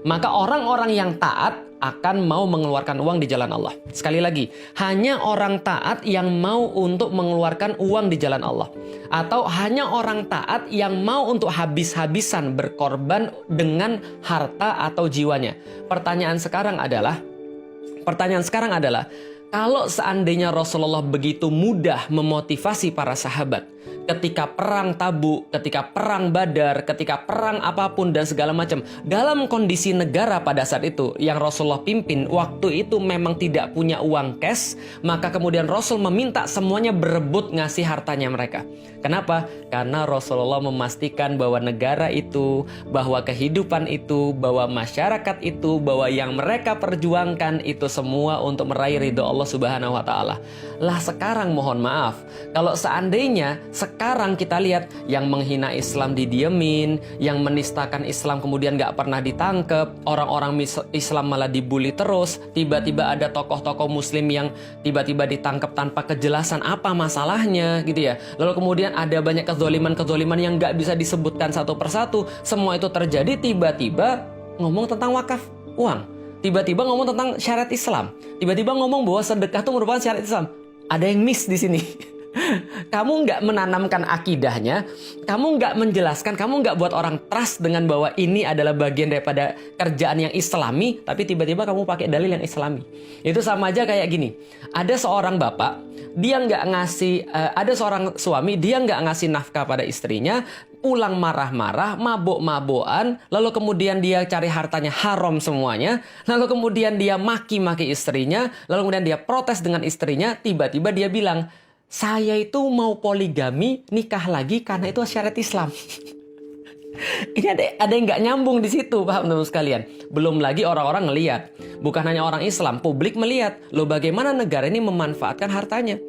Maka orang-orang yang taat akan mau mengeluarkan uang di jalan Allah. Sekali lagi, hanya orang taat yang mau untuk mengeluarkan uang di jalan Allah. Atau hanya orang taat yang mau untuk habis-habisan berkorban dengan harta atau jiwanya. Pertanyaan sekarang adalah, kalau seandainya Rasulullah begitu mudah memotivasi para sahabat ketika perang Tabuk, ketika perang Badar, ketika perang apapun dan segala macam, dalam kondisi negara pada saat itu yang Rasulullah pimpin, waktu itu memang tidak punya uang cash, maka kemudian Rasul meminta semuanya berebut ngasih hartanya mereka. Kenapa? Karena Rasulullah memastikan bahwa negara itu, bahwa kehidupan itu, bahwa masyarakat itu, bahwa yang mereka perjuangkan itu semua untuk meraih ridho Allah Subhanahu wa Ta'ala. Lah sekarang mohon maaf, kalau seandainya sekarang kita lihat yang menghina Islam didiemin, yang menistakan Islam kemudian nggak pernah ditangkep, orang-orang Islam malah dibully terus, tiba-tiba ada tokoh-tokoh Muslim yang tiba-tiba ditangkap tanpa kejelasan apa masalahnya gitu ya. Lalu kemudian ada banyak kezoliman-kezoliman yang nggak bisa disebutkan satu persatu. Semua itu terjadi tiba-tiba ngomong tentang wakaf uang. Tiba-tiba ngomong tentang syariat Islam. Tiba-tiba ngomong bahwa sedekah itu merupakan syariat Islam. Ada yang miss di sini. Kamu nggak menanamkan akidahnya, kamu nggak menjelaskan, kamu nggak buat orang trust dengan bahwa ini adalah bagian daripada kerjaan yang Islami, tapi tiba-tiba kamu pakai dalil yang Islami. Itu sama aja kayak gini. Ada seorang bapak, dia nggak ngasih, ada seorang suami, dia nggak ngasih nafkah pada istrinya, pulang marah-marah, mabuk-mabukan, lalu kemudian dia cari hartanya haram semuanya, lalu kemudian dia maki-maki istrinya, lalu kemudian dia protes dengan istrinya, tiba-tiba dia bilang, saya itu mau poligami, nikah lagi karena itu syariat Islam. Ini ada yang nggak nyambung di situ, paham teman sekalian? Belum lagi orang-orang ngelihat, bukan hanya orang Islam, publik melihat, loh bagaimana negara ini memanfaatkan hartanya?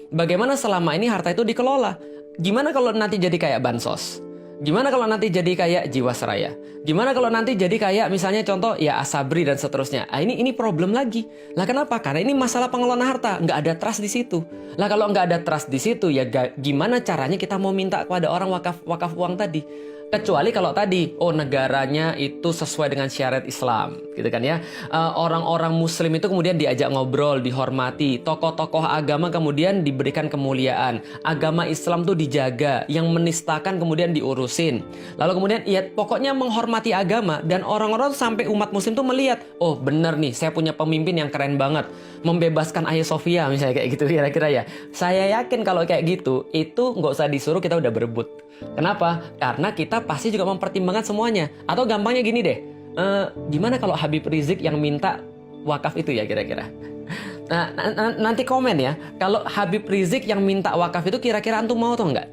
Bagaimana selama ini harta itu dikelola? Gimana kalau nanti jadi kayak bansos? Gimana kalau nanti jadi kayak Jiwasraya? Gimana kalau nanti jadi kayak misalnya contoh ya Asabri dan seterusnya? Ini problem lagi. Lah kenapa? Karena ini masalah pengelolaan harta, nggak ada trust di situ. Lah kalau nggak ada trust di situ ya gimana caranya kita mau minta kepada orang wakaf uang tadi? Kecuali kalau tadi, negaranya itu sesuai dengan syariat Islam, gitu kan ya. Orang-orang Muslim itu kemudian diajak ngobrol, dihormati. Tokoh-tokoh agama kemudian diberikan kemuliaan. Agama Islam tuh dijaga, yang menistakan kemudian diurusin. Lalu kemudian, ya pokoknya menghormati agama. Dan orang-orang sampai umat Muslim tuh melihat, oh bener nih, saya punya pemimpin yang keren banget. Membebaskan Hagia Sophia misalnya kayak gitu kira-kira ya. Saya yakin kalau kayak gitu, itu nggak usah disuruh kita udah berebut. Kenapa? Karena kita pasti juga mempertimbangkan semuanya. Atau gampangnya gini deh, gimana kalau Habib Rizik yang minta wakaf itu ya kira-kira? Nah, nanti komen ya, kalau Habib Rizik yang minta wakaf itu kira-kira antum mau atau enggak?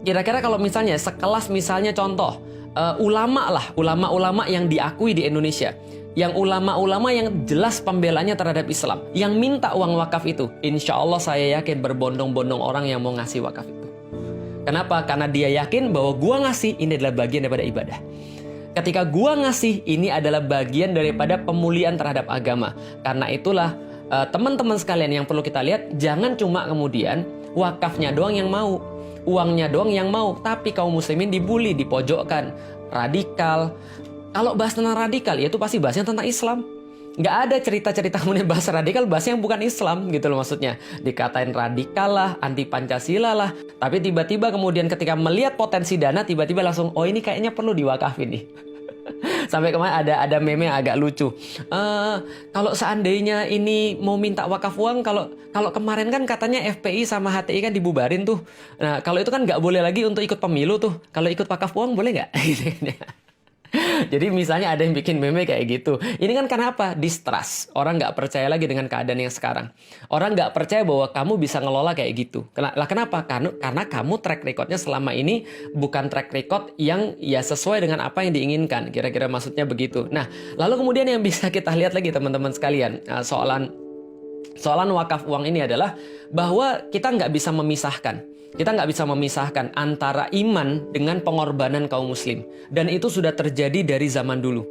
Kira-kira kalau misalnya sekelas misalnya contoh, ulama-ulama yang diakui di Indonesia, yang ulama-ulama yang jelas pembelanya terhadap Islam, yang minta uang wakaf itu, insya Allah saya yakin berbondong-bondong orang yang mau ngasih wakaf itu. Kenapa? Karena dia yakin bahwa gua ngasih ini adalah bagian daripada ibadah. Ketika gua ngasih ini adalah bagian daripada pemulihan terhadap agama. Karena itulah teman-teman sekalian yang perlu kita lihat, jangan cuma kemudian wakafnya doang yang mau, uangnya doang yang mau, tapi kaum muslimin dibully, dipojokkan, radikal. Kalau bahas tentang radikal, ya itu pasti bahasnya tentang Islam. Nggak ada cerita-cerita kemudian bahasa radikal, bahasa yang bukan Islam gitu loh maksudnya. Dikatain radikal lah, anti Pancasila lah. Tapi tiba-tiba kemudian ketika melihat potensi dana, tiba-tiba langsung, oh ini kayaknya perlu diwakafin nih. Sampai kemarin ada meme yang agak lucu. Kalau seandainya ini mau minta wakaf uang, kalau kemarin kan katanya FPI sama HTI kan dibubarin tuh. Nah kalau itu kan nggak boleh lagi untuk ikut pemilu tuh. Kalau ikut wakaf uang boleh nggak? Jadi misalnya ada yang bikin meme kayak gitu. Ini kan kenapa? Distrust. Orang nggak percaya lagi dengan keadaan yang sekarang. Orang nggak percaya bahwa kamu bisa ngelola kayak gitu. Kenapa? Karena kamu track recordnya selama ini bukan track record yang ya sesuai dengan apa yang diinginkan. Kira-kira maksudnya begitu. Nah, lalu kemudian yang bisa kita lihat lagi teman-teman sekalian. Soalan wakaf uang ini adalah bahwa kita nggak bisa memisahkan. Kita nggak bisa memisahkan antara iman dengan pengorbanan kaum muslim. Dan itu sudah terjadi dari zaman dulu.